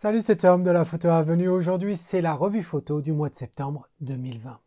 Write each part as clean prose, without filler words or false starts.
Salut, c'est Tom de la Photo Avenue. Aujourd'hui, c'est la revue photo du mois de septembre 2020.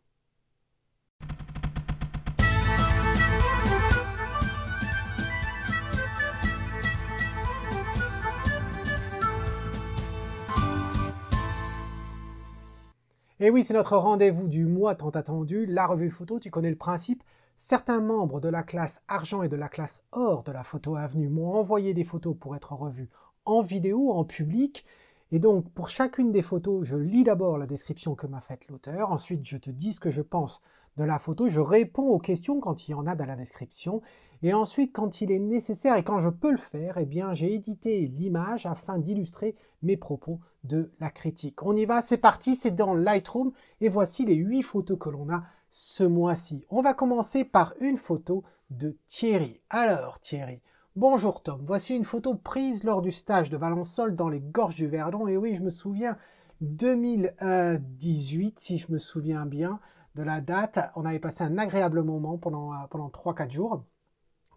Et oui, c'est notre rendez-vous du mois tant attendu, la revue photo. Tu connais le principe. Certains membres de la classe argent et de la classe or de la Photo Avenue m'ont envoyé des photos pour être revues en vidéo, en public. Et donc, pour chacune des photos, je lis d'abord la description que m'a faite l'auteur. Ensuite, je te dis ce que je pense de la photo. Je réponds aux questions quand il y en a dans la description. Et ensuite, quand il est nécessaire et quand je peux le faire, eh bien, j'ai édité l'image afin d'illustrer mes propos de la critique. On y va, c'est parti, c'est dans Lightroom. Et voici les 8 photos que l'on a ce mois-ci. On va commencer par une photo de Thierry. Alors, Thierry, bonjour Tom, voici une photo prise lors du stage de Valençol dans les gorges du Verdon. Et oui, je me souviens, 2018, si je me souviens bien de la date. On avait passé un agréable moment pendant 3-4 jours.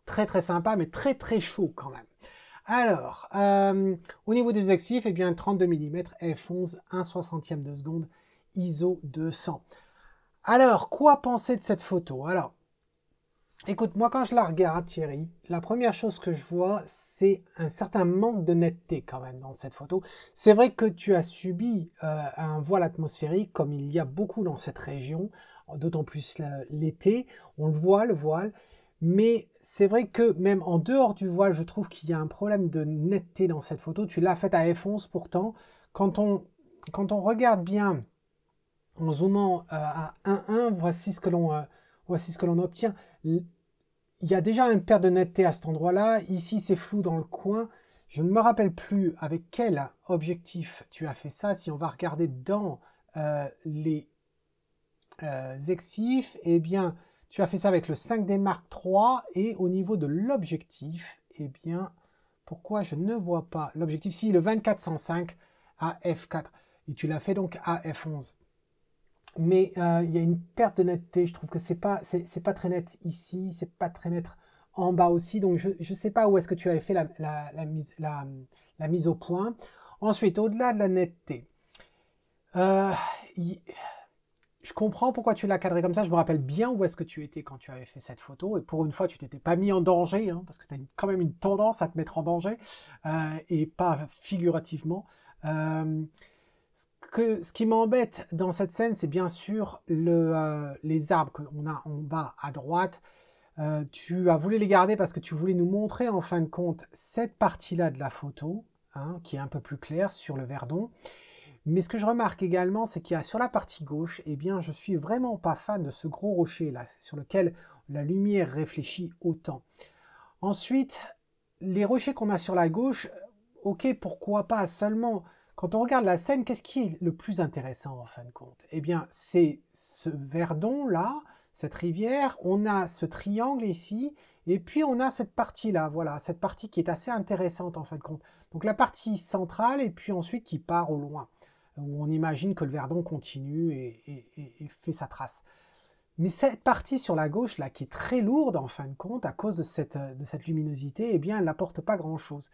Très très sympa, mais très très chaud quand même. Alors, au niveau des objectifs, eh bien 32 mm f11, 1/60 de seconde, ISO 200. Alors, quoi penser de cette photo? Alors, écoute, moi quand je la regarde, Thierry, la première chose que je vois, c'est un certain manque de netteté quand même dans cette photo. C'est vrai que tu as subi un voile atmosphérique, comme il y a beaucoup dans cette région, d'autant plus l'été, on le voit, le voile. Mais c'est vrai que même en dehors du voile, je trouve qu'il y a un problème de netteté dans cette photo. Tu l'as faite à f11 pourtant. Quand on regarde bien en zoomant à 1.1, voici ce que l'on obtient. Il y a déjà une perte de netteté à cet endroit-là. Ici, c'est flou dans le coin. Je ne me rappelle plus avec quel objectif tu as fait ça. Si on va regarder dans les exifs, eh bien, tu as fait ça avec le 5D Mark III. Et au niveau de l'objectif, eh bien, pourquoi je ne vois pas l'objectif? Si, le 24-105 à f4. Et tu l'as fait donc à f11. Mais il y a une perte de netteté. Je trouve que c'est pas très net ici, c'est pas très net en bas aussi. Donc je ne sais pas où est-ce que tu avais fait la mise au point. Ensuite, au-delà de la netteté, je comprends pourquoi tu l'as cadré comme ça. Je me rappelle bien où est-ce que tu étais quand tu avais fait cette photo. Et pour une fois, tu t'étais pas mis en danger, hein, parce que tu as quand même une tendance à te mettre en danger, et pas figurativement. Ce qui m'embête dans cette scène, c'est bien sûr les arbres qu'on a en bas à droite. Tu as voulu les garder parce que tu voulais nous montrer en fin de compte cette partie-là de la photo, hein, qui est un peu plus claire sur le Verdon. Mais ce que je remarque également, c'est qu'il y a sur la partie gauche, eh bien, je suis vraiment pas fan de ce gros rocher là, sur lequel la lumière réfléchit autant. Ensuite, les rochers qu'on a sur la gauche, ok, pourquoi pas, seulement quand on regarde la scène, qu'est-ce qui est le plus intéressant en fin de compte? Eh bien, c'est ce Verdon là, cette rivière, on a ce triangle ici, et puis on a cette partie-là, voilà, cette partie qui est assez intéressante en fin de compte. Donc la partie centrale, et puis ensuite qui part au loin, où on imagine que le Verdon continue et fait sa trace. Mais cette partie sur la gauche, là, qui est très lourde en fin de compte, à cause de cette luminosité, eh bien, elle n'apporte pas grand-chose.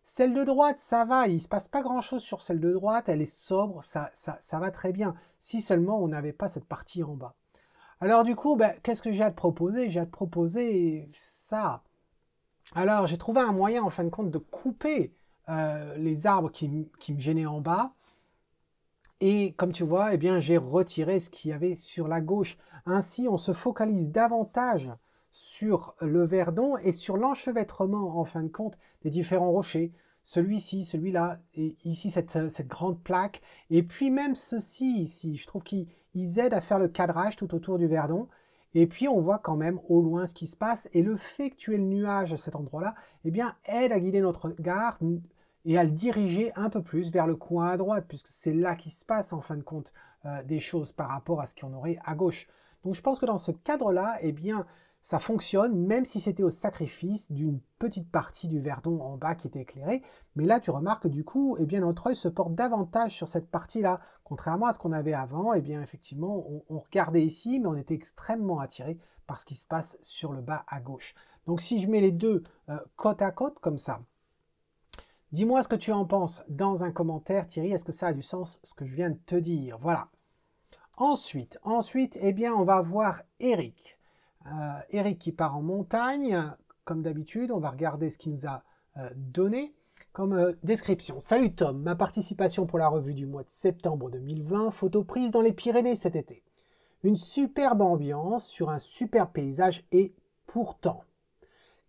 Celle de droite, ça va, il ne se passe pas grand-chose sur celle de droite, elle est sobre, ça va très bien, si seulement on n'avait pas cette partie en bas. Alors du coup, ben, qu'est-ce que j'ai à te proposer? J'ai à te proposer ça. Alors, j'ai trouvé un moyen, en fin de compte, de couper les arbres qui me gênaient en bas. Et comme tu vois, eh bien, j'ai retiré ce qu'il y avait sur la gauche. Ainsi, on se focalise davantage sur le Verdon et sur l'enchevêtrement, en fin de compte, des différents rochers. Celui-ci, celui-là, et ici, cette grande plaque. Et puis même ceci ici, je trouve qu'ils aident à faire le cadrage tout autour du Verdon. Et puis, on voit quand même au loin ce qui se passe. Et le fait que tu aies le nuage à cet endroit-là, eh bien, aide à guider notre regard et à le diriger un peu plus vers le coin à droite, puisque c'est là qu'il se passe en fin de compte des choses par rapport à ce qu'on aurait à gauche. Donc je pense que dans ce cadre-là, eh bien, ça fonctionne, même si c'était au sacrifice d'une petite partie du Verdon en bas qui était éclairée. Mais là, tu remarques que du coup, eh bien, notre œil se porte davantage sur cette partie-là. Contrairement à ce qu'on avait avant, eh bien, effectivement, on regardait ici, mais on était extrêmement attiré par ce qui se passe sur le bas à gauche. Donc si je mets les deux côte à côte, comme ça, Dis-moi ce que tu en penses dans un commentaire, Thierry. Est-ce que ça a du sens, ce que je viens de te dire? Voilà. Ensuite, eh bien, on va voir Eric. Eric qui part en montagne. Comme d'habitude, on va regarder ce qu'il nous a donné comme description. Salut Tom, ma participation pour la revue du mois de septembre 2020, photo prise dans les Pyrénées cet été. Une superbe ambiance sur un super paysage et pourtant,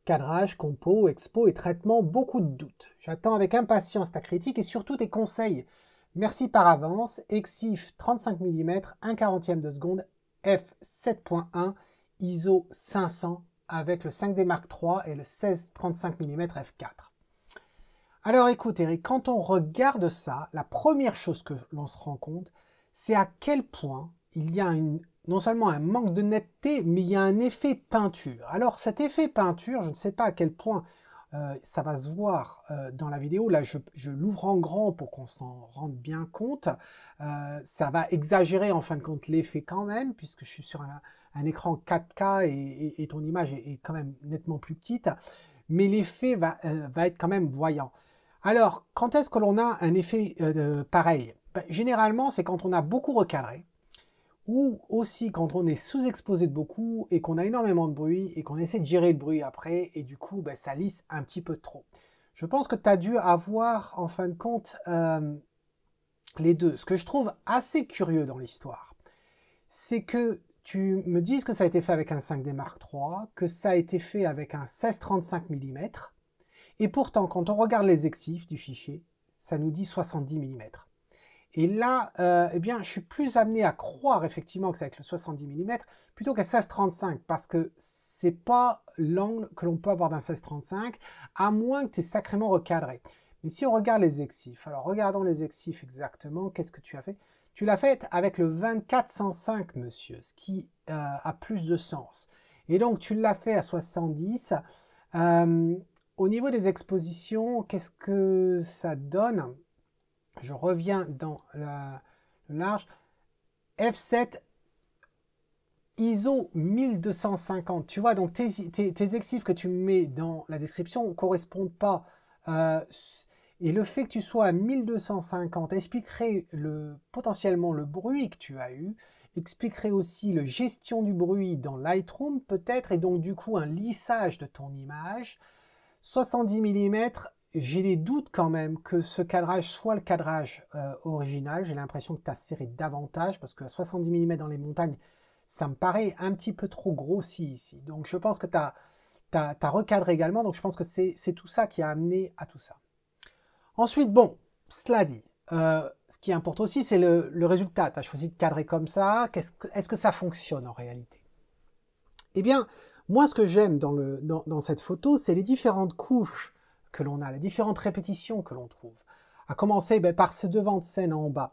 cadrage, compo, expo et traitement, beaucoup de doutes. J'attends avec impatience ta critique et surtout tes conseils. Merci par avance. EXIF 35 mm, 1/40 de seconde, f7.1, ISO 500 avec le 5D Mark III et le 16-35 mm f4. Alors écoute Eric, quand on regarde ça, la première chose que l'on se rend compte, c'est à quel point il y a non seulement un manque de netteté, mais il y a un effet peinture. Alors cet effet peinture, je ne sais pas à quel point ça va se voir dans la vidéo. Là, je l'ouvre en grand pour qu'on s'en rende bien compte. Ça va exagérer en fin de compte l'effet quand même, puisque je suis sur un écran 4K et ton image est quand même nettement plus petite. Mais l'effet va être quand même voyant. Alors, quand est-ce que l'on a un effet pareil? Généralement, c'est quand on a beaucoup recadré, ou aussi quand on est sous-exposé de beaucoup et qu'on a énormément de bruit et qu'on essaie de gérer le bruit après et du coup ça lisse un petit peu trop. Je pense que tu as dû avoir en fin de compte les deux. Ce que je trouve assez curieux dans l'histoire, c'est que tu me dises que ça a été fait avec un 5D Mark III, que ça a été fait avec un 16-35 mm et pourtant quand on regarde les EXIF du fichier, ça nous dit 70 mm. Et là, eh bien, je suis plus amené à croire effectivement que c'est avec le 70 mm plutôt qu'à 16-35 parce que c'est pas l'angle que l'on peut avoir d'un 16-35 à moins que tu aies sacrément recadré. Mais si on regarde les EXIF, alors regardons les EXIF exactement, qu'est-ce que tu as fait? Tu l'as fait avec le 24-105, monsieur, ce qui a plus de sens. Et donc, tu l'as fait à 70. Au niveau des expositions, qu'est-ce que ça donne? Je reviens dans le large. F7 ISO 1250. Tu vois, donc tes EXIF que tu mets dans la description ne correspondent pas. Et le fait que tu sois à 1250 expliquerait potentiellement le bruit que tu as eu, expliquerait aussi la gestion du bruit dans Lightroom peut-être, et donc du coup un lissage de ton image. 70 mm, j'ai des doutes quand même que ce cadrage soit le cadrage original. J'ai l'impression que tu as serré davantage parce que à 70 mm dans les montagnes, ça me paraît un petit peu trop grossi ici. Donc je pense que tu as recadré également. Donc je pense que c'est tout ça qui a amené à tout ça. Ensuite, bon, cela dit, ce qui importe aussi, c'est le résultat. Tu as choisi de cadrer comme ça. Est-ce que ça fonctionne en réalité? Eh bien, moi, ce que j'aime dans cette photo, c'est les différentes couches que l'on a, les différentes répétitions que l'on trouve. À commencer par ce devant de scène en bas.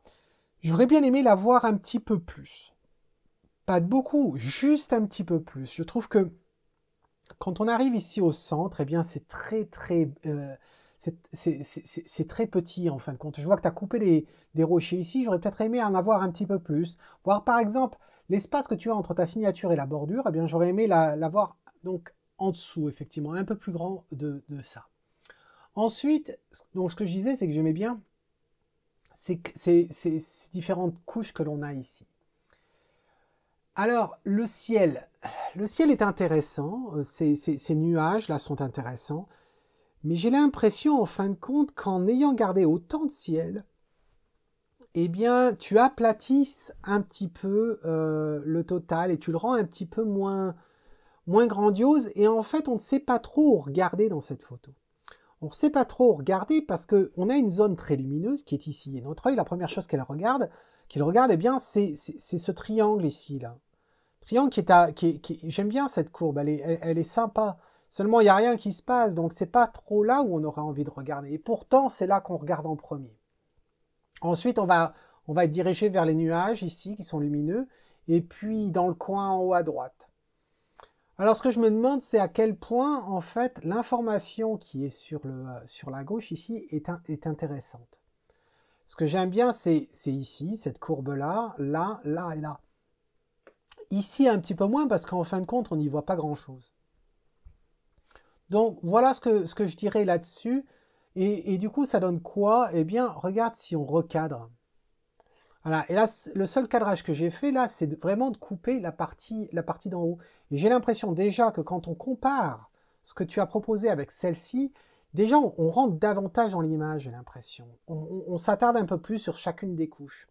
J'aurais bien aimé la voir un petit peu plus. Pas de beaucoup, juste un petit peu plus. Je trouve que quand on arrive ici au centre, eh bien c'est très petit en fin de compte. Je vois que tu as coupé des rochers ici, j'aurais peut-être aimé en avoir un petit peu plus. Voir par exemple l'espace que tu as entre ta signature et la bordure, eh bien j'aurais aimé l'avoir donc en dessous, effectivement, un peu plus grand de ça. Ensuite, donc ce que je disais, c'est que j'aimais bien ces différentes couches que l'on a ici. Alors, le ciel est intéressant, ces nuages là sont intéressants, mais j'ai l'impression en fin de compte qu'en ayant gardé autant de ciel, eh bien, tu aplatisses un petit peu le total et tu le rends un petit peu moins grandiose. Et en fait, on ne sait pas trop regarder dans cette photo. On ne sait pas trop regarder parce qu'on a une zone très lumineuse qui est ici. Et notre œil, la première chose qu'il regarde, eh bien, c'est ce triangle ici, là. Triangle j'aime bien cette courbe, elle est sympa. Seulement, il n'y a rien qui se passe, donc c'est pas trop là où on aura envie de regarder. Et pourtant, c'est là qu'on regarde en premier. Ensuite, on va être dirigé vers les nuages ici, qui sont lumineux, et puis dans le coin en haut à droite. Alors, ce que je me demande, c'est à quel point, en fait, l'information qui est sur la gauche ici est intéressante. Ce que j'aime bien, c'est ici, cette courbe-là, là et là. Ici, un petit peu moins, parce qu'en fin de compte, on n'y voit pas grand-chose. Donc, voilà ce que je dirais là-dessus. Et du coup, ça donne quoi? Eh bien, regarde si on recadre. Voilà, et là, le seul cadrage que j'ai fait, là, c'est vraiment de couper la partie d'en haut. Et j'ai l'impression déjà que quand on compare ce que tu as proposé avec celle-ci, déjà, on rentre davantage dans l'image, j'ai l'impression. On s'attarde un peu plus sur chacune des couches.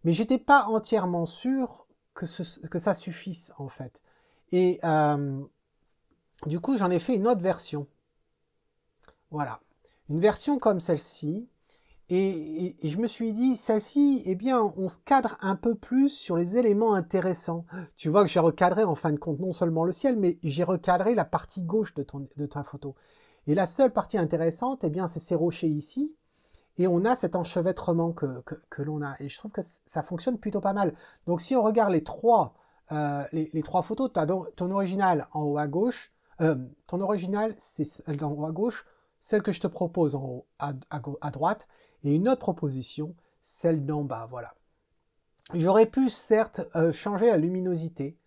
Mais j'étais pas entièrement sûr que ça suffise, en fait. Et du coup, j'en ai fait une autre version. Voilà. Une version comme celle-ci. Et je me suis dit, celle-ci, eh bien, on se cadre un peu plus sur les éléments intéressants. Tu vois que j'ai recadré, en fin de compte, non seulement le ciel, mais j'ai recadré la partie gauche de ta photo. Et la seule partie intéressante, eh bien, c'est ces rochers ici. Et on a cet enchevêtrement que l'on a. Et je trouve que ça fonctionne plutôt pas mal. Donc, si on regarde les trois photos, tu as ton original en haut à gauche. Ton original, c'est celle en haut à gauche. Celle que je te propose en haut à droite. Et une autre proposition, celle d'en bas, voilà. J'aurais pu certes changer la luminosité,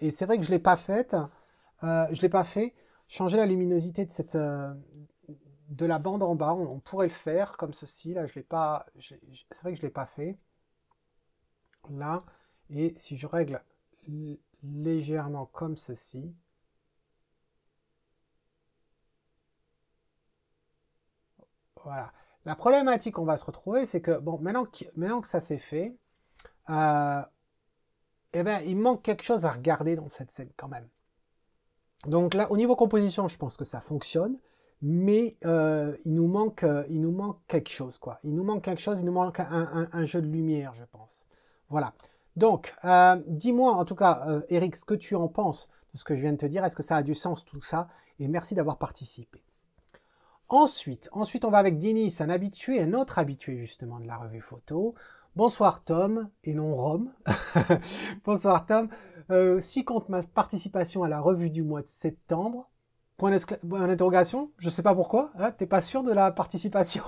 et c'est vrai que je ne l'ai pas faite, je l'ai pas fait, changer la luminosité de la bande en bas, on pourrait le faire comme ceci, là je l'ai pas, c'est vrai que je ne l'ai pas fait, là, et si je règle légèrement comme ceci, voilà. La problématique qu'on va se retrouver, c'est que, bon, maintenant que ça s'est fait, eh ben, il manque quelque chose à regarder dans cette scène quand même. Donc là, au niveau composition, je pense que ça fonctionne, mais il nous manque quelque chose, quoi. Il nous manque quelque chose, il nous manque un jeu de lumière, je pense. Voilà. Donc, dis-moi en tout cas, Eric, ce que tu en penses de ce que je viens de te dire. Est-ce que ça a du sens tout ça? Et merci d'avoir participé. Ensuite, on va avec Denis, un autre habitué justement de la revue photo. Bonsoir Tom, et non Rome. Bonsoir Tom. Si compte ma participation à la revue du mois de septembre, point d'interrogation, je ne sais pas pourquoi, hein, t'es pas sûr de la participation.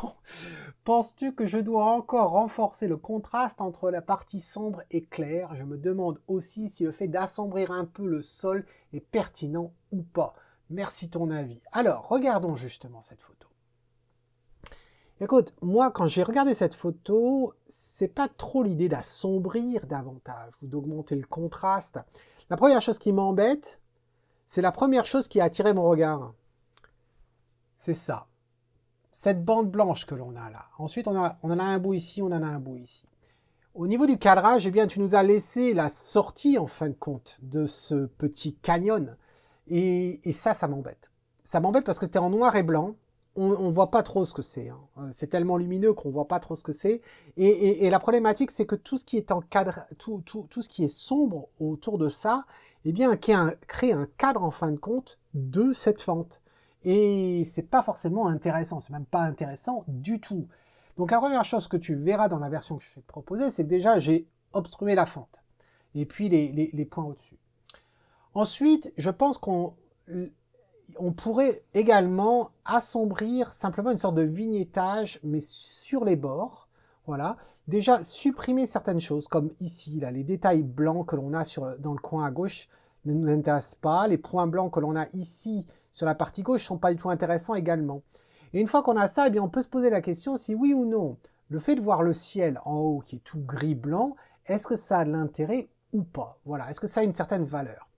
Penses-tu que je dois encore renforcer le contraste entre la partie sombre et claire? Je me demande aussi si le fait d'assombrir un peu le sol est pertinent ou pas. Merci ton avis. Alors, regardons justement cette photo. Écoute, moi, quand j'ai regardé cette photo, c'est pas trop l'idée d'assombrir davantage ou d'augmenter le contraste. La première chose qui m'embête, c'est la première chose qui a attiré mon regard. C'est ça. Cette bande blanche que l'on a là. Ensuite, on en a un bout ici, on en a un bout ici. Au niveau du cadrage, eh bien, tu nous as laissé la sortie, en fin de compte, de ce petit canyon. Et ça m'embête. Ça m'embête parce que c'était en noir et blanc. On ne voit pas trop ce que c'est. Hein. C'est tellement lumineux qu'on ne voit pas trop ce que c'est. Et la problématique, c'est que tout ce qui est en cadre, tout ce qui est sombre autour de ça, eh bien, crée un cadre, en fin de compte, de cette fente. Et c'est pas forcément intéressant. C'est même pas intéressant du tout. Donc la première chose que tu verras dans la version que je vais te proposer, c'est que déjà, j'ai obstrué la fente. Et puis les points au-dessus. Ensuite, je pense qu'on pourrait également assombrir simplement une sorte de vignettage, mais sur les bords. Voilà. Déjà, supprimer certaines choses, comme ici, là, les détails blancs que l'on a dans le coin à gauche ne nous intéressent pas. Les points blancs que l'on a ici sur la partie gauche ne sont pas du tout intéressants également. Et une fois qu'on a ça, eh bien, on peut se poser la question si oui ou non, le fait de voir le ciel en haut qui est tout gris-blanc, est-ce que ça a de l'intérêt ou pas? Voilà, est-ce que ça a une certaine valeur?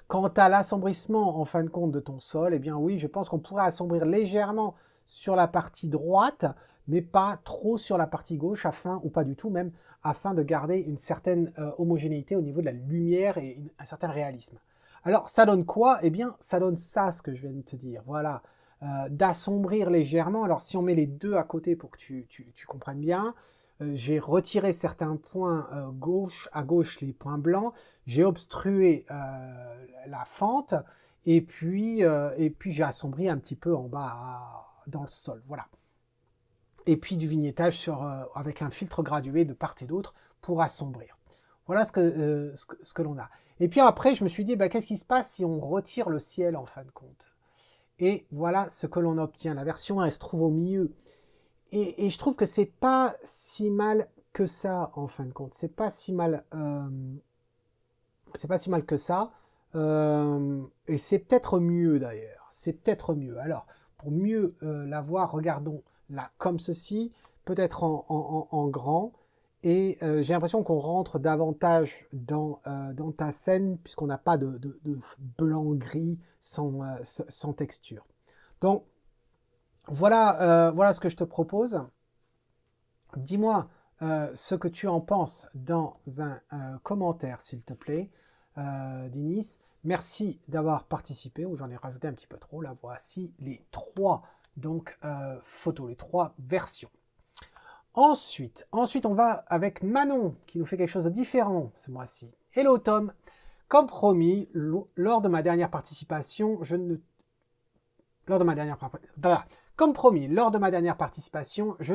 Quant à l'assombrissement en fin de compte de ton sol, eh bien oui, je pense qu'on pourrait assombrir légèrement sur la partie droite, mais pas trop sur la partie gauche, ou pas du tout même, afin de garder une certaine homogénéité au niveau de la lumière et un certain réalisme. Alors, ça donne quoi? Eh bien, ça donne ça, ce que je viens de te dire. Voilà, d'assombrir légèrement. Alors, si on met les deux à côté pour que tu comprennes bien, j'ai retiré certains points à gauche les points blancs, j'ai obstrué la fente, et puis j'ai assombri un petit peu en bas dans le sol, voilà. Et puis du vignettage avec un filtre gradué de part et d'autre pour assombrir. Voilà ce que l'on a. Et puis après, je me suis dit, bah, qu'est-ce qui se passe si on retire le ciel en fin de compte? Et voilà ce que l'on obtient. La version 1, elle se trouve au milieu. Et je trouve que c'est pas si mal que ça, en fin de compte. C'est pas si mal que ça. Et c'est peut-être mieux, d'ailleurs. C'est peut-être mieux. Alors, pour mieux la voir, regardons-la comme ceci, peut-être en grand. Et j'ai l'impression qu'on rentre davantage dans ta scène, puisqu'on n'a pas de blanc-gris sans texture. Donc, voilà ce que je te propose. Dis-moi ce que tu en penses dans un commentaire, s'il te plaît, Dinis. Merci d'avoir participé, ou j'en ai rajouté un petit peu trop. Là, voici les 3 photos, les 3 versions. Ensuite, on va avec Manon, qui nous fait quelque chose de différent ce mois-ci. Hello Tom, comme promis, lors de ma dernière participation, je ne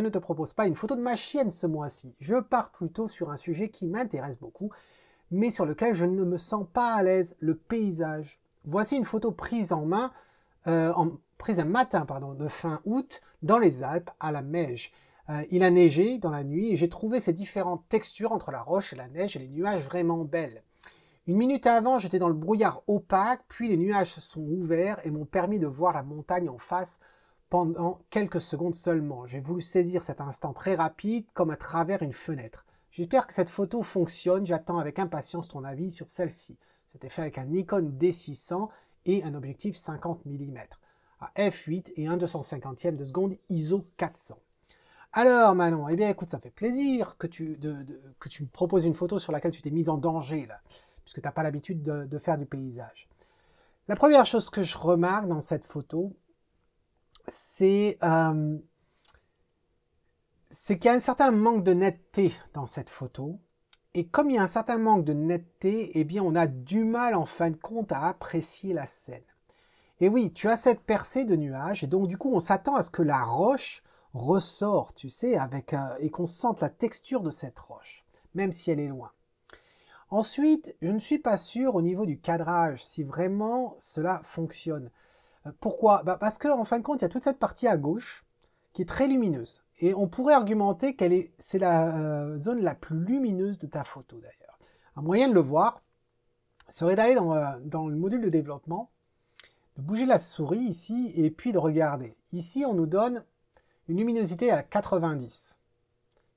te propose pas une photo de ma chienne ce mois-ci. Je pars plutôt sur un sujet qui m'intéresse beaucoup, mais sur lequel je ne me sens pas à l'aise, le paysage. Voici une photo prise un matin de fin août dans les Alpes à la Meije. Il a neigé dans la nuit et j'ai trouvé ces différentes textures entre la roche et la neige et les nuages vraiment belles. Une minute avant, j'étais dans le brouillard opaque, puis les nuages se sont ouverts et m'ont permis de voir la montagne en face pendant quelques secondes seulement. J'ai voulu saisir cet instant très rapide comme à travers une fenêtre. J'espère que cette photo fonctionne, j'attends avec impatience ton avis sur celle-ci. C'était fait avec un Nikon D600 et un objectif 50 mm à f8 et 1/250e de seconde ISO 400. Alors Manon, eh bien écoute, ça fait plaisir que tu me proposes une photo sur laquelle tu t'es mise en danger, là, puisque tu n'as pas l'habitude de faire du paysage. La première chose que je remarque dans cette photo, c'est qu'il y a un certain manque de netteté dans cette photo. Et comme il y a un certain manque de netteté, eh bien on a du mal en fin de compte à apprécier la scène. Et oui, tu as cette percée de nuages, et donc du coup on s'attend à ce que la roche ressort, tu sais, et qu'on sente la texture de cette roche, même si elle est loin. Ensuite, je ne suis pas sûr au niveau du cadrage, si vraiment cela fonctionne. Pourquoi? Parce qu'en fin de compte, il y a toute cette partie à gauche qui est très lumineuse. Et on pourrait argumenter c'est la zone la plus lumineuse de ta photo d'ailleurs. Un moyen de le voir serait d'aller dans le module de développement, de bouger la souris ici et puis de regarder. Ici, on nous donne une luminosité à 90.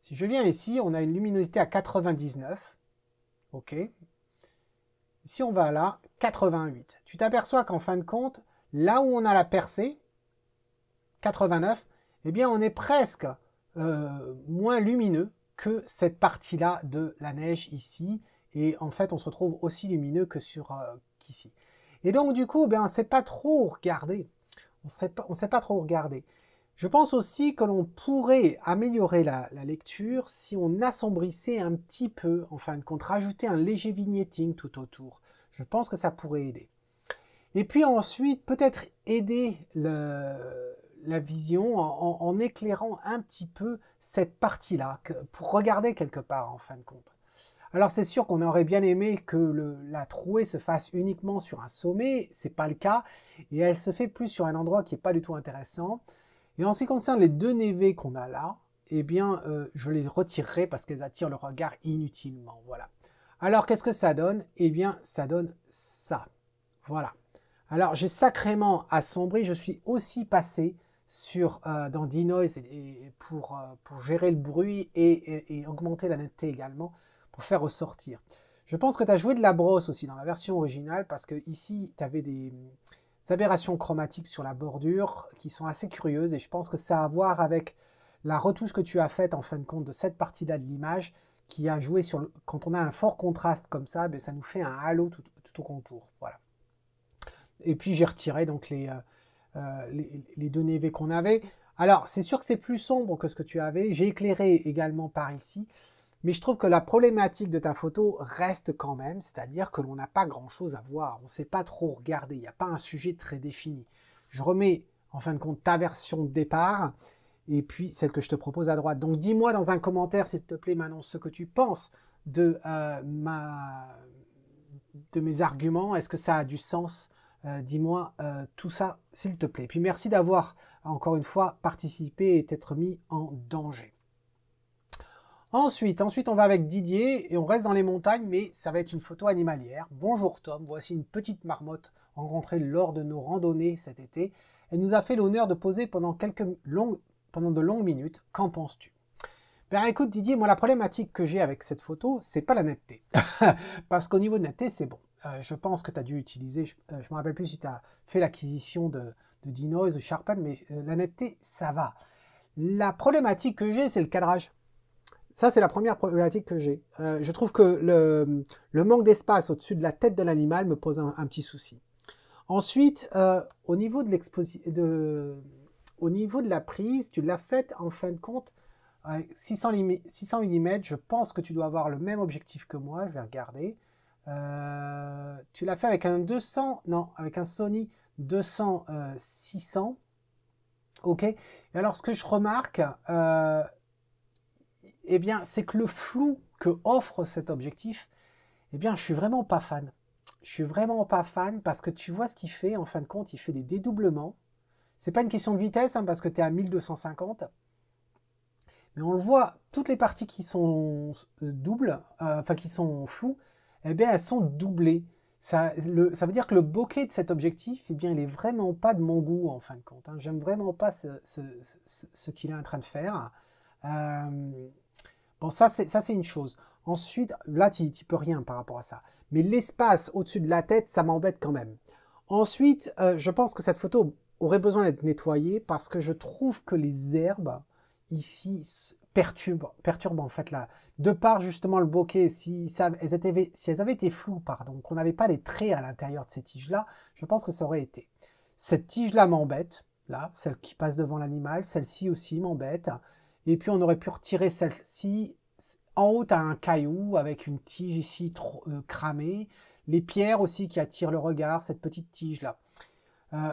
Si je viens ici, on a une luminosité à 99. OK. Si on va là, 88. Tu t'aperçois qu'en fin de compte, là où on a la percée, 89, eh bien on est presque moins lumineux que cette partie-là de la neige ici. Et en fait, on se retrouve aussi lumineux que qu'ici. Et donc, du coup, on ne sait pas trop regarder. On sait pas trop regarder. Je pense aussi que l'on pourrait améliorer la lecture si on assombrissait un petit peu, en fin de compte, rajouter un léger vignetting tout autour. Je pense que ça pourrait aider. Et puis ensuite, peut-être aider la vision en éclairant un petit peu cette partie-là, pour regarder quelque part, en fin de compte. Alors c'est sûr qu'on aurait bien aimé que la trouée se fasse uniquement sur un sommet, c'est pas le cas, et elle se fait plus sur un endroit qui n'est pas du tout intéressant. Et en ce qui concerne les 2 névés qu'on a là, eh bien, je les retirerai parce qu'elles attirent le regard inutilement. Voilà. Alors, qu'est-ce que ça donne? Eh bien, ça donne ça. Voilà. Alors, j'ai sacrément assombri. Je suis aussi passé dans Denoise pour gérer le bruit et augmenter la netteté également pour faire ressortir. Je pense que tu as joué de la brosse aussi dans la version originale parce que ici, tu avais des aberrations chromatiques sur la bordure qui sont assez curieuses et je pense que ça a à voir avec la retouche que tu as faite en fin de compte de cette partie-là de l'image qui a joué sur quand on a un fort contraste comme ça, ça nous fait un halo tout au contour. Voilà. Et puis j'ai retiré donc les 2 névés qu'on avait. Alors c'est sûr que c'est plus sombre que ce que tu avais. J'ai éclairé également par ici. Mais je trouve que la problématique de ta photo reste quand même, c'est-à-dire que l'on n'a pas grand-chose à voir, on ne sait pas trop regarder, il n'y a pas un sujet très défini. Je remets en fin de compte ta version de départ, et puis celle que je te propose à droite. Donc dis-moi dans un commentaire, s'il te plaît, Manon, ce que tu penses de mes arguments. Est-ce que ça a du sens? Dis-moi tout ça, s'il te plaît. Puis merci d'avoir, encore une fois, participé et t'être mis en danger. Ensuite, on va avec Didier et on reste dans les montagnes, mais ça va être une photo animalière. Bonjour Tom, voici une petite marmotte rencontrée lors de nos randonnées cet été. Elle nous a fait l'honneur de poser pendant de longues minutes. Qu'en penses-tu? Ben écoute Didier, moi la problématique que j'ai avec cette photo, c'est pas la netteté. Parce qu'au niveau de netteté, c'est bon. Je pense que tu as dû utiliser, je ne me rappelle plus si tu as fait l'acquisition de Denoise ou Sharpen, mais la netteté, ça va. La problématique que j'ai, c'est le cadrage. Ça, c'est la première problématique que j'ai. Je trouve que le manque d'espace au-dessus de la tête de l'animal me pose un petit souci. Ensuite, au niveau de la prise, tu l'as faite en fin de compte 600 mm. Je pense que tu dois avoir le même objectif que moi. Je vais regarder. Tu l'as fait avec un 200, non, avec un Sony 200-600. Ok. Et alors, ce que je remarque, eh bien, c'est que le flou que offre cet objectif, eh bien, je suis vraiment pas fan. Je suis vraiment pas fan parce que tu vois ce qu'il fait, en fin de compte, il fait des dédoublements. C'est pas une question de vitesse, hein, parce que tu es à 1250. Mais on le voit, toutes les parties qui sont doubles, enfin qui sont floues, eh bien, elles sont doublées. Ça veut dire que le bokeh de cet objectif, eh bien, il n'est vraiment pas de mon goût, en fin de compte. Hein. J'aime vraiment pas ce qu'il est en train de faire. Bon, ça, c'est une chose. Ensuite, là, tu n'y peux rien par rapport à ça. Mais l'espace au-dessus de la tête, ça m'embête quand même. Ensuite, je pense que cette photo aurait besoin d'être nettoyée parce que je trouve que les herbes, ici, perturbent en fait là. De par justement le bokeh, si elles avaient été floues, pardon, qu'on n'avait pas les traits à l'intérieur de ces tiges-là, je pense que ça aurait été. Cette tige-là m'embête, là, celle qui passe devant l'animal, celle-ci aussi m'embête. Et puis on aurait pu retirer celle-ci. En haut, tu as un caillou avec une tige ici cramée. Les pierres aussi qui attirent le regard, cette petite tige-là.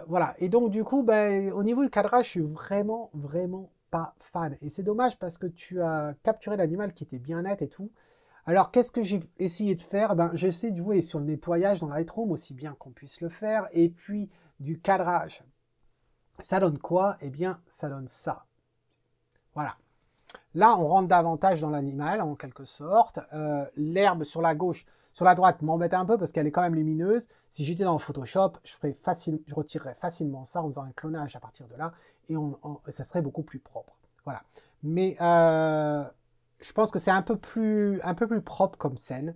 Voilà. Et donc du coup, ben, au niveau du cadrage, je suis vraiment, vraiment pas fan. Et c'est dommage parce que tu as capturé l'animal qui était bien net et tout. Alors, qu'est-ce que j'ai essayé de faire? Ben, j'ai essayé de jouer sur le nettoyage dans Lightroom aussi bien qu'on puisse le faire. Et puis, du cadrage. Ça donne quoi? Eh bien, ça donne ça. Voilà. Là, on rentre davantage dans l'animal, en quelque sorte. L'herbe sur la gauche, sur la droite m'embête un peu parce qu'elle est quand même lumineuse. Si j'étais dans Photoshop, je retirerais facilement ça en faisant un clonage à partir de là et ça serait beaucoup plus propre. Voilà. Mais je pense que c'est un peu plus propre comme scène.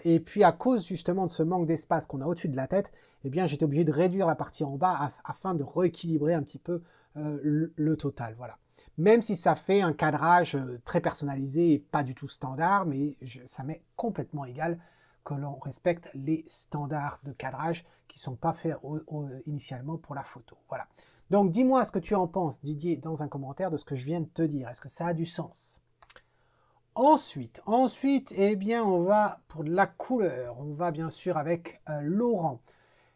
Et puis à cause justement de ce manque d'espace qu'on a au-dessus de la tête, eh bien j'étais obligé de réduire la partie en bas afin de rééquilibrer un petit peu le total. Voilà. Même si ça fait un cadrage très personnalisé et pas du tout standard, mais ça m'est complètement égal que l'on respecte les standards de cadrage qui ne sont pas faits initialement pour la photo. Voilà. Donc dis-moi ce que tu en penses, Didier, dans un commentaire de ce que je viens de te dire. Est-ce que ça a du sens? Ensuite, eh bien, on va pour de la couleur. On va bien sûr avec Laurent.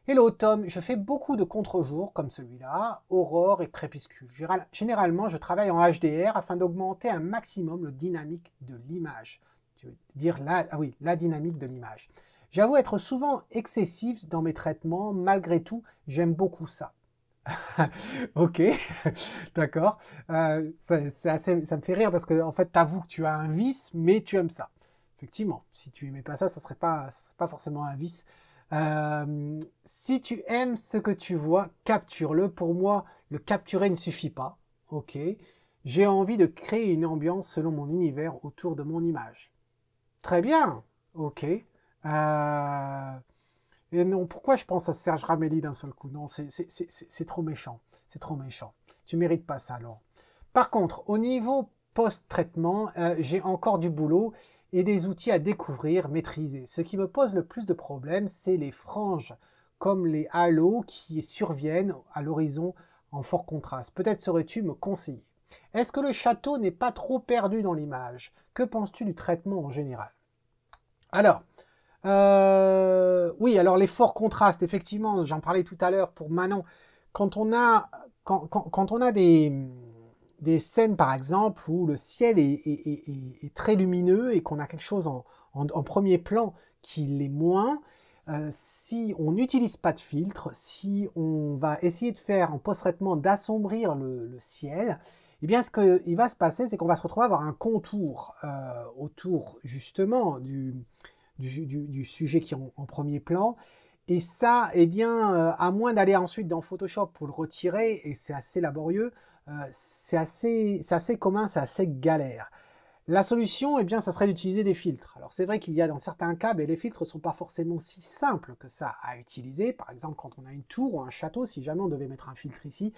Hello Tom, je fais beaucoup de contre-jours comme celui-là, aurore et crépuscule. Généralement, je travaille en HDR afin d'augmenter un maximum le dynamique de l'image. Tu veux dire la dynamique de l'image. J'avoue être souvent excessif dans mes traitements, malgré tout, j'aime beaucoup ça. Ok, d'accord. Ça me fait rire parce que en fait, tu avoues que tu as un vice, mais tu aimes ça. Effectivement, si tu aimais pas ça, ça serait pas forcément un vice. Si tu aimes ce que tu vois, capture-le. Pour moi, le capturer ne suffit pas. Ok. J'ai envie de créer une ambiance selon mon univers autour de mon image. Très bien. Ok. Et non, pourquoi je pense à Serge Ramelli d'un seul coup? Non, c'est trop méchant. C'est trop méchant. Tu mérites pas ça, Laurent. Par contre, au niveau post-traitement, j'ai encore du boulot et des outils à découvrir, maîtriser. Ce qui me pose le plus de problèmes, c'est les franges, comme les halos qui surviennent à l'horizon en fort contraste. Peut-être saurais-tu me conseiller. Est-ce que le château n'est pas trop perdu dans l'image? Que penses-tu du traitement en général? Alors, oui, alors les forts contrastes, effectivement, j'en parlais tout à l'heure pour Manon. Quand on a des scènes, par exemple, où le ciel est très lumineux et qu'on a quelque chose en premier plan qui l'est moins, si on n'utilise pas de filtre, si on va essayer de faire en post-traitement d'assombrir le ciel, eh bien ce qui va se passer, c'est qu'on va se retrouver à avoir un contour autour justement du sujet qui est en premier plan, Et ça, eh bien, à moins d'aller ensuite dans Photoshop pour le retirer, et c'est assez laborieux, c'est assez commun, c'est assez galère. La solution, eh bien, ça serait d'utiliser des filtres. Alors c'est vrai qu'il y a dans certains cas, mais les filtres ne sont pas forcément si simples que ça à utiliser. Par exemple, quand on a une tour ou un château, si jamais on devait mettre un filtre ici,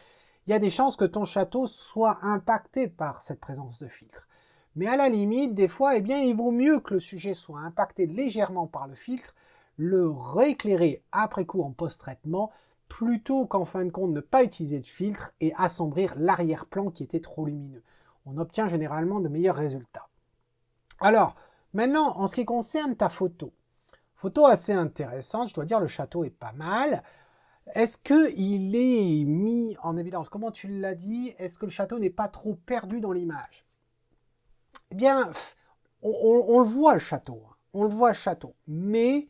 il y a des chances que ton château soit impacté par cette présence de filtre. Mais à la limite, des fois, eh bien, il vaut mieux que le sujet soit impacté légèrement par le filtre, le rééclairer après coup en post-traitement, plutôt qu'en fin de compte ne pas utiliser de filtre et assombrir l'arrière-plan qui était trop lumineux. On obtient généralement de meilleurs résultats. Alors, maintenant, en ce qui concerne ta photo, photo assez intéressante, je dois dire le château est pas mal. Est-ce qu'il est mis en évidence? Comment tu l'as dit? Est-ce que le château n'est pas trop perdu dans l'image? Eh bien, on le voit le château, hein. On le voit le château, mais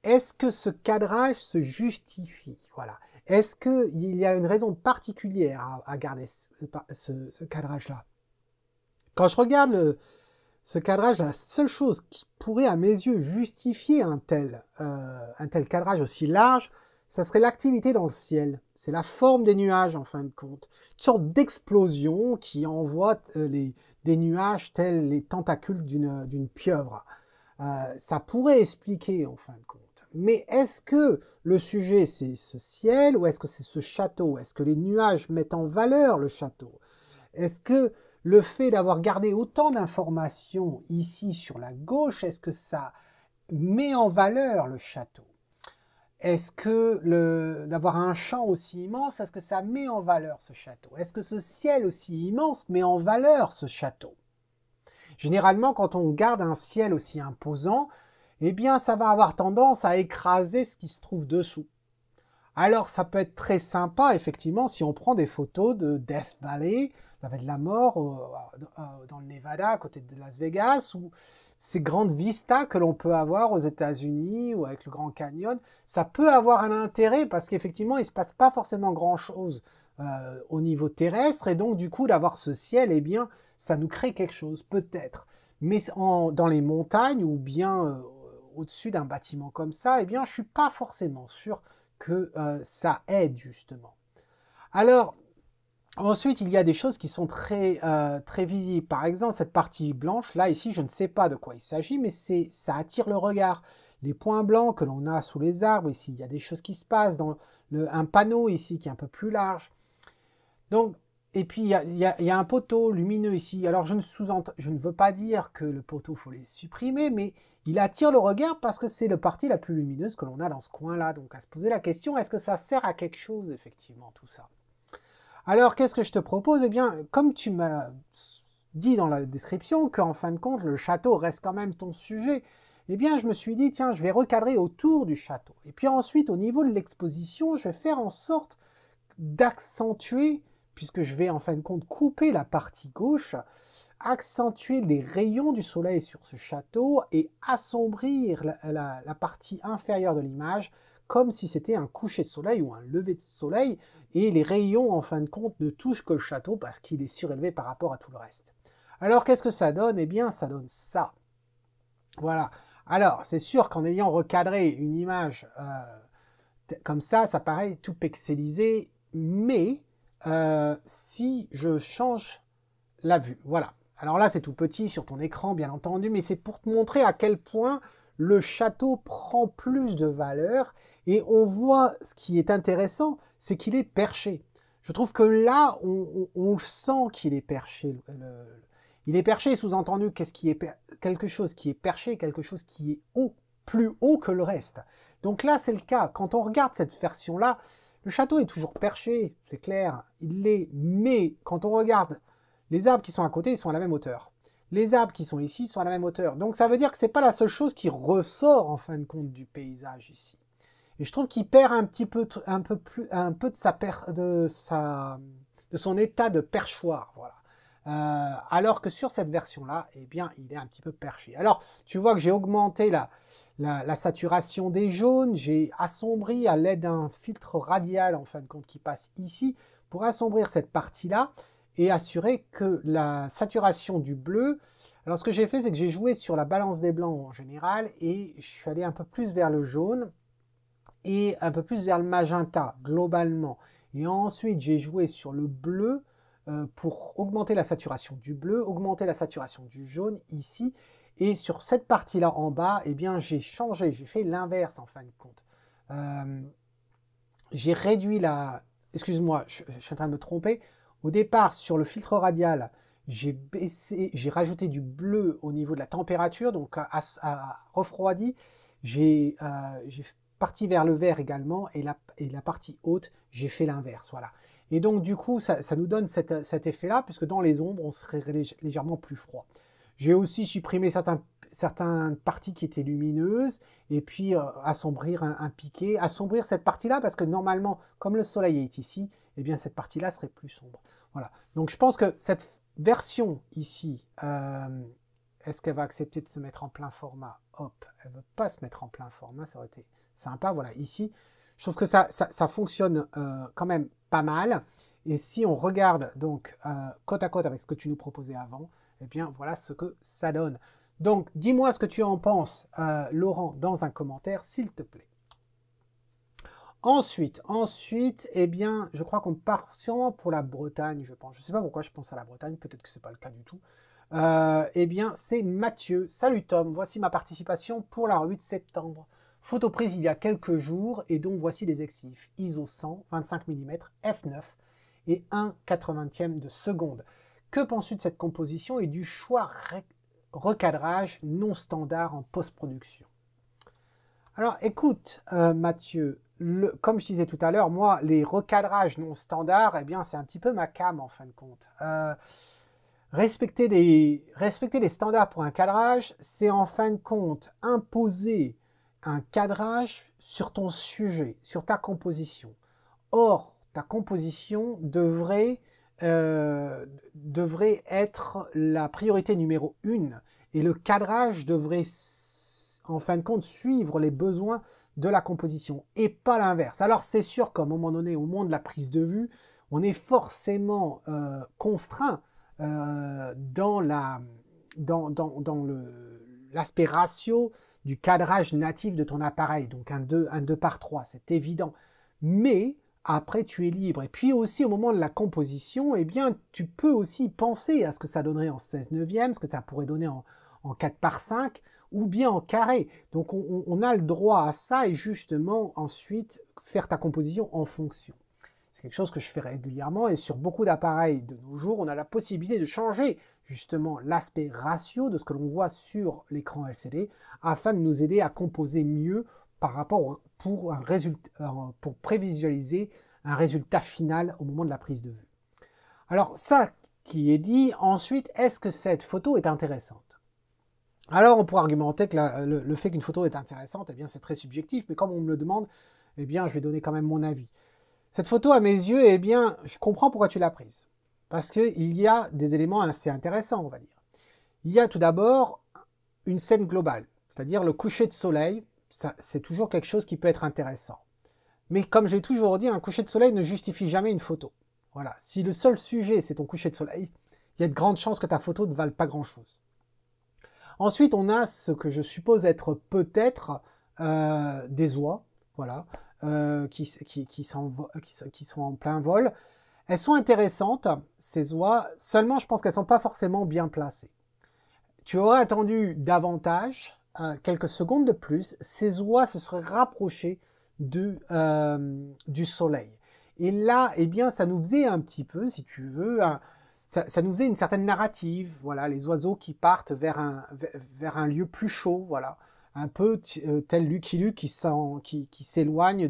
est-ce que ce cadrage se justifie? Voilà. Est-ce qu'il y a une raison particulière à garder ce cadrage-là? Quand je regarde ce cadrage, la seule chose qui pourrait à mes yeux justifier un tel cadrage aussi large, ça serait l'activité dans le ciel. C'est la forme des nuages en fin de compte. Une sorte d'explosion qui envoie des nuages tels les tentacules d'une pieuvre. Ça pourrait expliquer en fin de compte. Mais est-ce que le sujet c'est ce ciel ou est-ce que c'est ce château? Est-ce que les nuages mettent en valeur le château? Est-ce que le fait d'avoir gardé autant d'informations ici sur la gauche, est-ce que ça met en valeur le château? Est-ce que d'avoir un champ aussi immense, est-ce que ça met en valeur ce château? Est-ce que ce ciel aussi immense met en valeur ce château? Généralement, quand on garde un ciel aussi imposant, eh bien, ça va avoir tendance à écraser ce qui se trouve dessous. Alors, ça peut être très sympa, effectivement, si on prend des photos de Death Valley, la vallée de la mort, dans le Nevada, à côté de Las Vegas, ou ces grandes vistas que l'on peut avoir aux États-Unis ou avec le Grand Canyon. Ça peut avoir un intérêt parce qu'effectivement, il ne se passe pas forcément grand-chose au niveau terrestre, et donc, du coup, d'avoir ce ciel, eh bien, ça nous crée quelque chose, peut-être. Mais dans les montagnes ou bien au-dessus d'un bâtiment comme ça, eh bien, je ne suis pas forcément sûr que ça aide justement. Alors, ensuite, il y a des choses qui sont très visibles. Par exemple, cette partie blanche, là, ici, je ne sais pas de quoi il s'agit, mais ça attire le regard. Les points blancs que l'on a sous les arbres, ici, il y a des choses qui se passent. Dans un panneau ici qui est un peu plus large. Donc, et puis, il y a un poteau lumineux ici. Alors, je ne veux pas dire que le poteau, il faut les supprimer, mais il attire le regard parce que c'est la partie la plus lumineuse que l'on a dans ce coin-là. Donc, à se poser la question, est-ce que ça sert à quelque chose, effectivement, tout ça? Alors, qu'est-ce que je te propose? Eh bien, comme tu m'as dit dans la description qu'en fin de compte, le château reste quand même ton sujet, eh bien, je me suis dit, tiens, je vais recadrer autour du château. Et puis ensuite, au niveau de l'exposition, je vais faire en sorte d'accentuer, puisque je vais en fin de compte couper la partie gauche, accentuer les rayons du soleil sur ce château et assombrir la partie inférieure de l'image comme si c'était un coucher de soleil ou un lever de soleil, et les rayons en fin de compte ne touchent que le château parce qu'il est surélevé par rapport à tout le reste. Alors qu'est-ce que ça donne? Eh bien ça donne ça. Voilà. Alors c'est sûr qu'en ayant recadré une image comme ça paraît tout pixelisé, mais si je change la vue, voilà. Alors là, c'est tout petit sur ton écran, bien entendu, mais c'est pour te montrer à quel point le château prend plus de valeur. Et on voit, ce qui est intéressant, c'est qu'il est perché. Je trouve que là, on sent qu'il est perché. Il est perché, sous-entendu, quelque chose qui est perché, quelque chose qui est haut, plus haut que le reste. Donc là, c'est le cas. Quand on regarde cette version-là, le château est toujours perché, c'est clair, il l'est. Mais quand on regarde les arbres qui sont à côté, ils sont à la même hauteur. Les arbres qui sont ici sont à la même hauteur. Donc ça veut dire que ce n'est pas la seule chose qui ressort en fin de compte du paysage ici. Et je trouve qu'il perd un peu de son état de perchoir. Voilà. Alors que sur cette version-là, eh bien, il est un petit peu perché. Alors, tu vois que j'ai augmenté la saturation des jaunes, j'ai assombri à l'aide d'un filtre radial, en fin de compte, qui passe ici, pour assombrir cette partie-là, et assurer que la saturation du bleu... Alors ce que j'ai fait, c'est que j'ai joué sur la balance des blancs en général, et je suis allé un peu plus vers le jaune, et un peu plus vers le magenta, globalement. Et ensuite, j'ai joué sur le bleu pour augmenter la saturation du bleu, augmenter la saturation du jaune, ici. Et sur cette partie-là en bas, eh bien, j'ai changé, j'ai fait l'inverse, en fin de compte. J'ai réduit la... Excuse-moi, je suis en train de me tromper. Au départ, sur le filtre radial, j'ai rajouté du bleu au niveau de la température, donc à refroidi. J'ai parti vers le vert également, et la partie haute, j'ai fait l'inverse, voilà. Et donc, du coup, ça nous donne cet effet-là, puisque dans les ombres, on serait légèrement plus froid. J'ai aussi supprimé certaines parties qui étaient lumineuses, et puis assombrir un piqué, assombrir cette partie-là, parce que normalement, comme le soleil est ici, eh bien cette partie-là serait plus sombre. Voilà. Donc je pense que cette version ici, est-ce qu'elle va accepter de se mettre en plein format? Hop, elle ne veut pas se mettre en plein format, ça aurait été sympa. Voilà, ici, je trouve que ça fonctionne quand même pas mal. Et si on regarde donc côte à côte avec ce que tu nous proposais avant, eh bien voilà ce que ça donne. Donc, dis-moi ce que tu en penses, Laurent, dans un commentaire, s'il te plaît. Ensuite, eh bien, je crois qu'on part sûrement pour la Bretagne, je pense. Je ne sais pas pourquoi je pense à la Bretagne, peut-être que ce n'est pas le cas du tout. Eh bien, c'est Mathieu. Salut Tom, voici ma participation pour la revue de septembre. Photo prise il y a quelques jours, et donc voici les exifs. ISO 100, 25 mm, f9 et 1/80e de seconde. Que penses-tu de cette composition et du choix recadrage non standard en post-production? Alors écoute Mathieu, comme je disais tout à l'heure, moi les recadrages non standards, eh bien c'est un petit peu ma came en fin de compte. Respecter les standards pour un cadrage, c'est en fin de compte imposer un cadrage sur ton sujet, sur ta composition. Or, ta composition devrait être la priorité numéro 1 et le cadrage devrait en fin de compte suivre les besoins de la composition et pas l'inverse. Alors c'est sûr qu'à un moment donné, au moment de la prise de vue, on est forcément contraint dans l'aspect ratio du cadrage natif de ton appareil, donc un 2 par 3, c'est évident. Mais après, tu es libre. Et puis aussi, au moment de la composition, eh bien, tu peux aussi penser à ce que ça donnerait en 16/9, ce que ça pourrait donner en 4 par 5, ou bien en carré. Donc, on a le droit à ça et justement, ensuite, faire ta composition en fonction. C'est quelque chose que je fais régulièrement et sur beaucoup d'appareils de nos jours, on a la possibilité de changer justement l'aspect ratio de ce que l'on voit sur l'écran LCD afin de nous aider à composer mieux par rapport pour prévisualiser un résultat final au moment de la prise de vue. Alors ça qui est dit, ensuite, est-ce que cette photo est intéressante? Alors on pourrait argumenter que le fait qu'une photo est intéressante, eh bien c'est très subjectif, mais comme on me le demande, eh bien je vais donner quand même mon avis. Cette photo à mes yeux, eh bien je comprends pourquoi tu l'as prise. Parce qu'il y a des éléments assez intéressants, on va dire. Il y a tout d'abord une scène globale, c'est-à-dire le coucher de soleil. C'est toujours quelque chose qui peut être intéressant. Mais comme j'ai toujours dit, un coucher de soleil ne justifie jamais une photo. Voilà. Si le seul sujet, c'est ton coucher de soleil, il y a de grandes chances que ta photo ne vale pas grand-chose. Ensuite, on a ce que je suppose être peut-être des oies, voilà, qui sont en plein vol. Elles sont intéressantes, ces oies, seulement je pense qu'elles ne sont pas forcément bien placées. Tu aurais attendu davantage, quelques secondes de plus, ces oies se seraient rapprochées du soleil. Et là, eh bien, ça nous faisait un petit peu, si tu veux, ça nous faisait une certaine narrative. Voilà, les oiseaux qui partent vers un lieu plus chaud, voilà, un peu tel Lucky Luke qui s'éloigne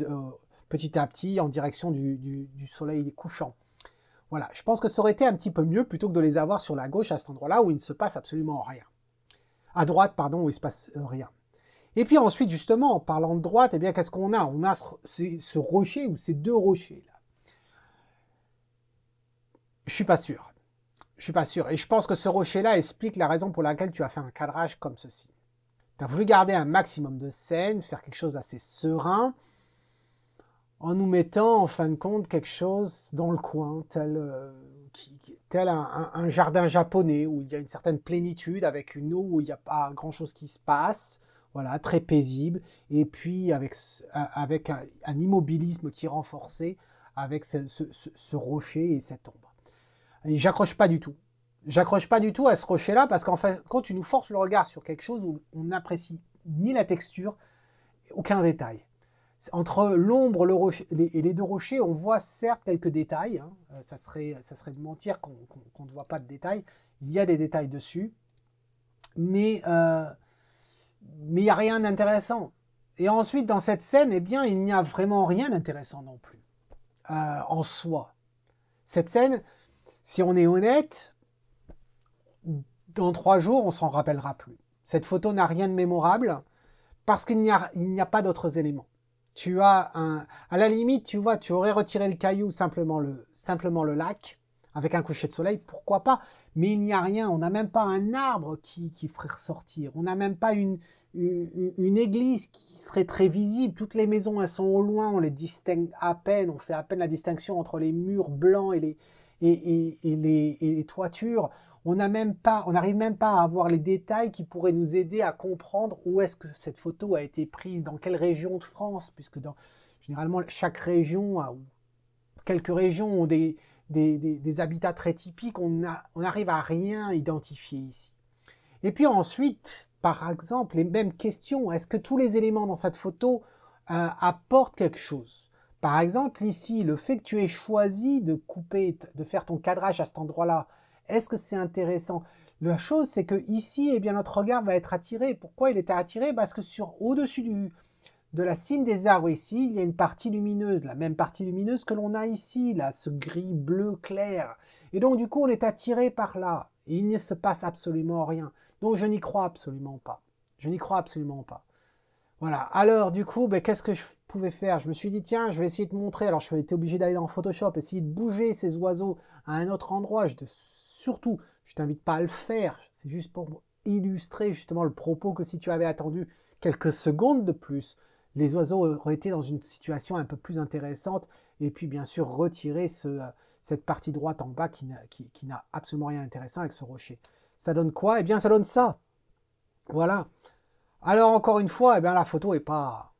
petit à petit en direction du soleil couchant. Voilà, je pense que ça aurait été un petit peu mieux plutôt que de les avoir sur la gauche à cet endroit-là où il ne se passe absolument rien. À droite, pardon, où il ne se passe rien. Et puis ensuite, justement, en parlant de droite, eh bien, qu'est-ce qu'on a? On a ce rocher ou ces deux rochers là. Je suis pas sûr. Je suis pas sûr. Et je pense que ce rocher-là explique la raison pour laquelle tu as fait un cadrage comme ceci. Tu as voulu garder un maximum de scène, faire quelque chose d'assez serein, en nous mettant en fin de compte quelque chose dans le coin, tel un jardin japonais où il y a une certaine plénitude avec une eau où il n'y a pas grand chose qui se passe. voilà, très paisible, et puis avec un immobilisme qui est renforcé avec ce rocher et cette ombre. Et j'accroche pas du tout. J'accroche pas du tout à ce rocher-là, parce qu'en fait, quand tu nous forces le regard sur quelque chose où on n'apprécie ni la texture, aucun détail. Entre l'ombre et les deux rochers, on voit certes quelques détails. Hein. Ça serait de mentir qu'on ne voit pas de détails. Il y a des détails dessus, mais il n'y a rien d'intéressant. Et ensuite, dans cette scène, eh bien, il n'y a vraiment rien d'intéressant non plus, en soi. Cette scène, si on est honnête, dans 3 jours, on s'en rappellera plus. Cette photo n'a rien de mémorable, parce qu'il n'y a pas d'autres éléments. Tu as à la limite, tu vois, tu aurais retiré le caillou, simplement le lac, avec un coucher de soleil, pourquoi pas, mais il n'y a rien, on n'a même pas un arbre qui ferait ressortir, on n'a même pas une église qui serait très visible, toutes les maisons, elles sont au loin, on les distingue à peine, on fait à peine la distinction entre les murs blancs et les toitures. On n'arrive même pas à avoir les détails qui pourraient nous aider à comprendre où est-ce que cette photo a été prise, dans quelle région de France, puisque généralement chaque région, quelques régions ont des habitats très typiques, on n'arrive à rien identifier ici. Et puis ensuite, par exemple, les mêmes questions, est-ce que tous les éléments dans cette photo apportent quelque chose? Par exemple, ici, le fait que tu aies choisi de faire ton cadrage à cet endroit-là, est-ce que c'est intéressant? La chose, c'est que ici, eh bien, notre regard va être attiré. Pourquoi il était attiré? Parce que au-dessus de la cime des arbres ici, il y a une partie lumineuse, la même partie lumineuse que l'on a ici, là, ce gris bleu clair. Et donc, du coup, on est attiré par là. Et il ne se passe absolument rien. Donc, je n'y crois absolument pas. Je n'y crois absolument pas. Voilà. Alors, du coup, ben, qu'est-ce que je pouvais faire? Je me suis dit, tiens, je vais essayer de te montrer. Alors, je été obligé d'aller dans Photoshop, essayer de bouger ces oiseaux à un autre endroit. Surtout, je ne t'invite pas à le faire. C'est juste pour illustrer justement le propos que si tu avais attendu quelques secondes de plus, les oiseaux auraient été dans une situation un peu plus intéressante. Et puis, bien sûr, retirer cette partie droite en bas qui n'a absolument rien d'intéressant avec ce rocher. Ça donne quoi? Eh bien, ça donne ça. Voilà. Alors, encore une fois, eh bien, la photo n'est pas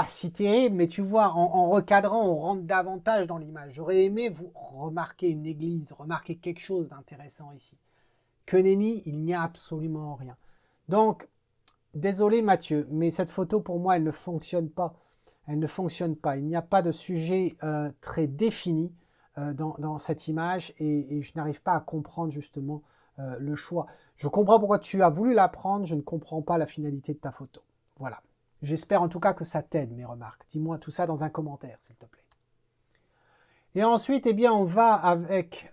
si terrible, mais tu vois, en recadrant, on rentre davantage dans l'image. J'aurais aimé vous remarquer une église, remarquer quelque chose d'intéressant ici. Que nenni, il n'y a absolument rien. Donc, désolé Mathieu, mais cette photo, pour moi, elle ne fonctionne pas. Elle ne fonctionne pas. Il n'y a pas de sujet très défini dans cette image et je n'arrive pas à comprendre justement le choix. Je comprends pourquoi tu as voulu la prendre, je ne comprends pas la finalité de ta photo. Voilà. J'espère en tout cas que ça t'aide, mes remarques. Dis-moi tout ça dans un commentaire, s'il te plaît. Et ensuite, eh bien, on va avec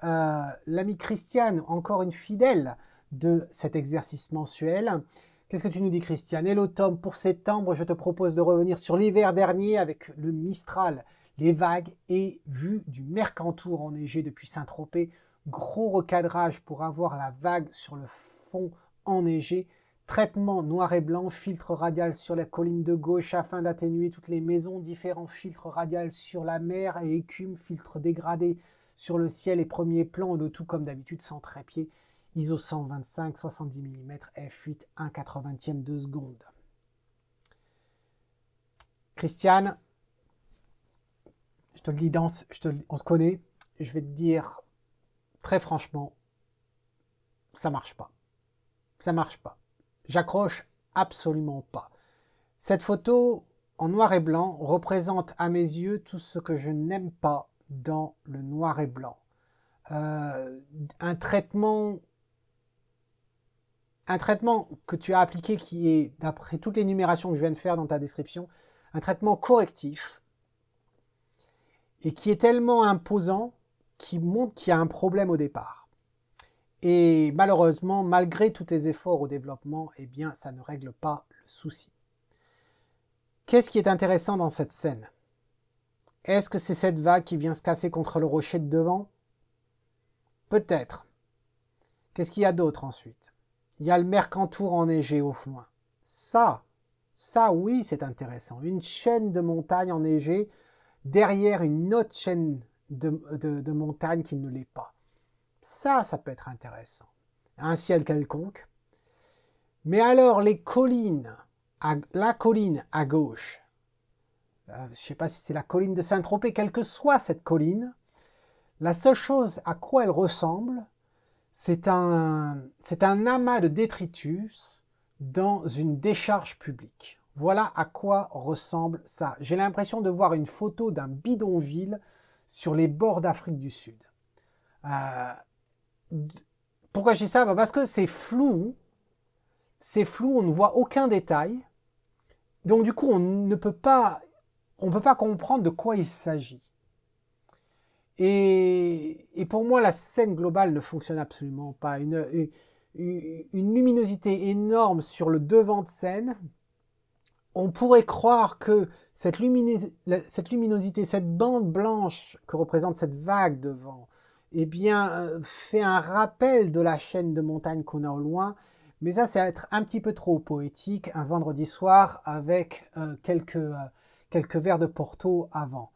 l'amie Christiane, encore une fidèle de cet exercice mensuel. Qu'est-ce que tu nous dis, Christiane? Hello Tom, pour septembre, je te propose de revenir sur l'hiver dernier avec le Mistral, les vagues et vue du Mercantour enneigé depuis Saint-Tropez. Gros recadrage pour avoir la vague sur le fond enneigé. Traitement noir et blanc, filtre radial sur la colline de gauche afin d'atténuer toutes les maisons, différents filtres radial sur la mer et écume, filtre dégradé sur le ciel et premier plan, le tout comme d'habitude sans trépied, ISO 125, 70 mm, f8, 1/80e de seconde. Christiane, je te le dis, on se connaît, je vais te dire très franchement, ça marche pas. Ça marche pas. J'accroche absolument pas. Cette photo en noir et blanc représente à mes yeux tout ce que je n'aime pas dans le noir et blanc. Un traitement que tu as appliqué qui est, d'après toutes les numérations que je viens de faire dans ta description, un traitement correctif et qui est tellement imposant qui montre qu'il y a un problème au départ. Et malheureusement, malgré tous tes efforts au développement, eh bien, ça ne règle pas le souci. Qu'est-ce qui est intéressant dans cette scène? Est-ce que c'est cette vague qui vient se casser contre le rocher de devant? Peut-être. Qu'est-ce qu'il y a d'autre ensuite? Il y a le Mercantour enneigé au loin. Ça oui, c'est intéressant. Une chaîne de montagnes enneigées derrière une autre chaîne de montagnes qui ne l'est pas. Ça peut être intéressant. Un ciel quelconque. Mais alors, les collines la colline à gauche, je ne sais pas si c'est la colline de Saint-Tropez, quelle que soit cette colline, la seule chose à quoi elle ressemble, c'est un amas de détritus dans une décharge publique. Voilà à quoi ressemble ça. J'ai l'impression de voir une photo d'un bidonville sur les bords d'Afrique du Sud. Pourquoi je dis ça? Parce que c'est flou, on ne voit aucun détail. Donc du coup, on ne peut pas comprendre de quoi il s'agit. Et pour moi, la scène globale ne fonctionne absolument pas. Une luminosité énorme sur le devant de scène. On pourrait croire que cette luminosité, cette bande blanche que représente cette vague devant, eh bien, fait un rappel de la chaîne de montagnes qu'on a au loin. Mais ça, c'est être un petit peu trop poétique, un vendredi soir avec quelques verres de Porto avant.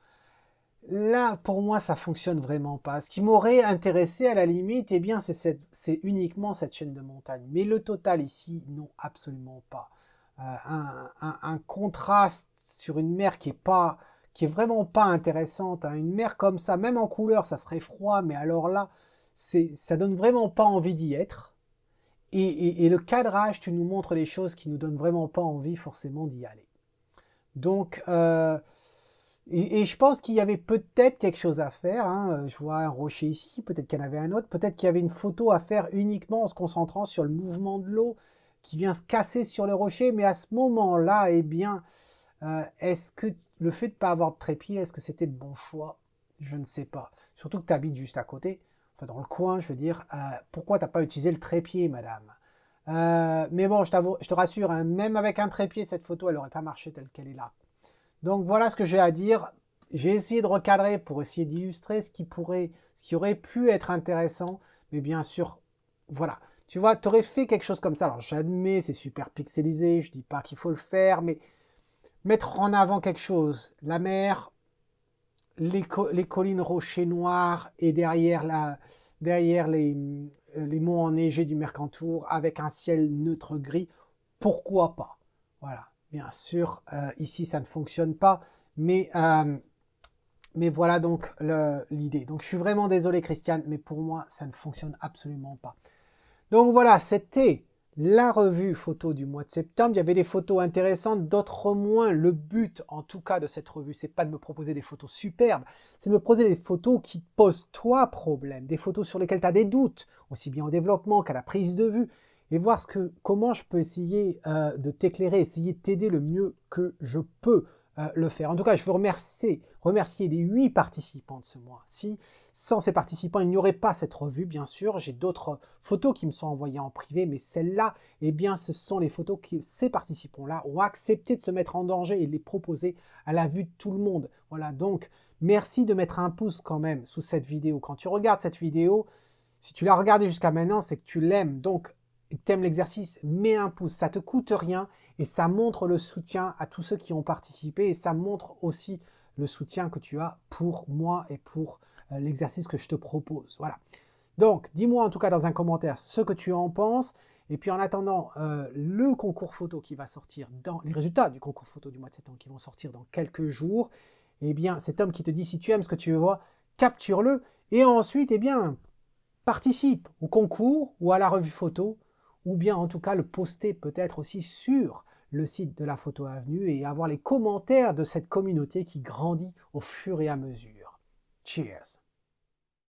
Là, pour moi, ça fonctionne vraiment pas. Ce qui m'aurait intéressé, à la limite, eh bien, c'est uniquement cette chaîne de montagnes. Mais le total ici, non, absolument pas. Un contraste sur une mer qui est vraiment pas intéressante. Hein. Une mer comme ça, même en couleur, ça serait froid, mais alors là, ça donne vraiment pas envie d'y être. Et le cadrage, tu nous montres des choses qui nous donnent vraiment pas envie forcément d'y aller. Donc, et je pense qu'il y avait peut-être quelque chose à faire. Hein. Je vois un rocher ici, peut-être qu'il y en avait un autre, peut-être qu'il y avait une photo à faire uniquement en se concentrant sur le mouvement de l'eau qui vient se casser sur le rocher. Mais à ce moment-là, eh bien, est-ce que le fait de ne pas avoir de trépied, est-ce que c'était le bon choix? Je ne sais pas. Surtout que tu habites juste à côté, enfin dans le coin, je veux dire. Pourquoi tu n'as pas utilisé le trépied, madame? Mais bon, je te rassure, hein, même avec un trépied, cette photo, elle n'aurait pas marché telle qu'elle est là. Donc voilà ce que j'ai à dire. J'ai essayé de recadrer pour essayer d'illustrer ce qui aurait pu être intéressant. Mais bien sûr, voilà. Tu vois, tu aurais fait quelque chose comme ça. Alors j'admets, c'est super pixelisé, je dis pas qu'il faut le faire, mais mettre en avant quelque chose. La mer, les collines rochers noirs et derrière les monts enneigés du Mercantour avec un ciel neutre gris. Pourquoi pas? Voilà. Bien sûr, ici, ça ne fonctionne pas, mais voilà donc l'idée. Donc, je suis vraiment désolé, Christiane, mais pour moi, ça ne fonctionne absolument pas. Donc, voilà, c'était la revue photo du mois de septembre. Il y avait des photos intéressantes, d'autres moins. Le but, en tout cas, de cette revue, c'est pas de me proposer des photos superbes, c'est de me proposer des photos qui te posent toi problème, des photos sur lesquelles tu as des doutes, aussi bien au développement qu'à la prise de vue, et voir comment je peux essayer de t'éclairer, essayer de t'aider le mieux que je peux le faire. En tout cas, je veux remercier les 8 participants de ce mois-ci. Sans ces participants, il n'y aurait pas cette revue, bien sûr. J'ai d'autres photos qui me sont envoyées en privé, mais celles-là, eh bien, ce sont les photos que ces participants-là ont accepté de se mettre en danger et de les proposer à la vue de tout le monde. Voilà, donc, merci de mettre un pouce quand même sous cette vidéo. Quand tu regardes cette vidéo, si tu l'as regardée jusqu'à maintenant, c'est que tu l'aimes. Donc, tu aimes l'exercice, mets un pouce, ça ne te coûte rien et ça montre le soutien à tous ceux qui ont participé et ça montre aussi le soutien que tu as pour moi et pour l'exercice que je te propose. Voilà. Donc, dis-moi en tout cas dans un commentaire ce que tu en penses. Et puis en attendant, le concours photo qui va sortir, les résultats du concours photo du mois de septembre qui vont sortir dans quelques jours, eh bien, cet homme qui te dit si tu aimes ce que tu vois, capture-le et ensuite, eh bien, participe au concours ou à la revue photo, ou bien en tout cas le poster peut-être aussi sur le site de la Photo Avenue et avoir les commentaires de cette communauté qui grandit au fur et à mesure. Cheers!